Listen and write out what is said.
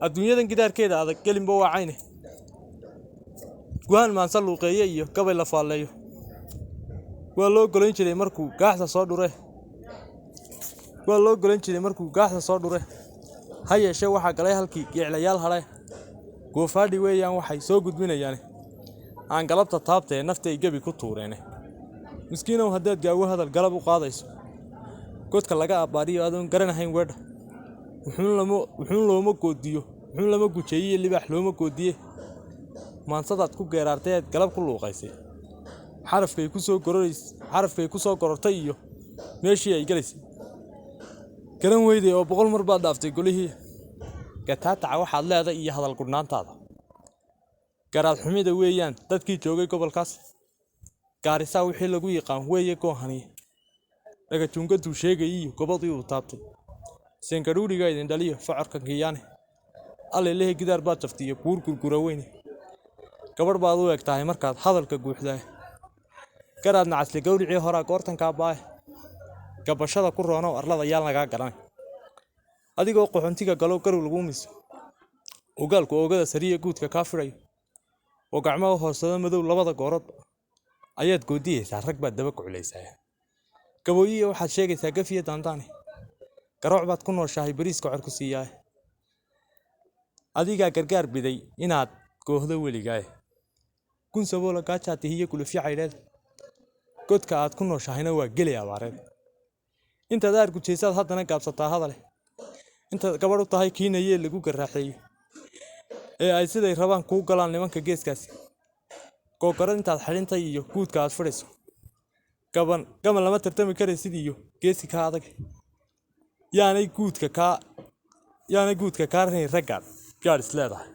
adduunyadan gidaarkeeda adag gelinba waa cayne guhaan maansa luuqeeye iyo gabay la faaleeyo waa loo golan jiray markuu gaaxda soo dhure ha yeeshee waxaa galay halkii geeclayaal hadhay goofaadhi weeyaan waxay soo gudbinayaan aan galabta taabtee naftay gebi ku tuureene miskiinow haddaad gaawo hadal galab u qaadayso godka laga abbaariyo adoon garanahayn weedha wuxuun lama gujeeye libaax looma goodiye maansadaad ku geeraartay aad galab ku luuqaysay xarafkay ku soo gorortay iyo meeshii ay galaysay garan weyday oo 100 mar baad dhaaftay golihii gataataca waxaad leedahay iyo hadal gudnaantaada garaad xumida weeyaan dadkii joogay gobolkaas gaarisaa wixii lagu yaqaan weeye goohaniye daga jungadu sheegay iyo gobadii uu taabtay seengaruuriga idin dhaliyo facarka giyaane alle lehe gidaar baad jaftiyo buur gurgura weyne gabar baad u eg tahay markaad hadalka guuxdaa garaad nacasli gawricii horaa goortankaa baay gabashada ku roonow arlada yaal nagaa garan adigoo qoxontiga galo garow lagu miso ogaalku oogada sariya guudka ka firayo oo gacmaha hoosada madow labada goorod ayaad goodiyeysaa rag baad daba kuculaysaa gabooyiye waxaad sheegaysaa gafiya daandaane garooc baad ku nooshahay bariiska cor ku siiyaa adigaa gargaar biday inaad kooxda weligaa kun saboola gaajaati hiyo kulufya caydheed godka aad ku nooshahayna waa geli abaareed intaad aar gujeysaad haddana gaabsataa hadale intaad gabadh u tahay kiinayee lagu garaaxeeyo ee ay siday rabaan kuu galaan nimanka geeskaasi googarad intaad xidhintay iyo guudka aad fidhayso gaban lama tartami karaysid iyo geesi ka adag yaanay guudka kaa rayn raggaad gaadh is leedahay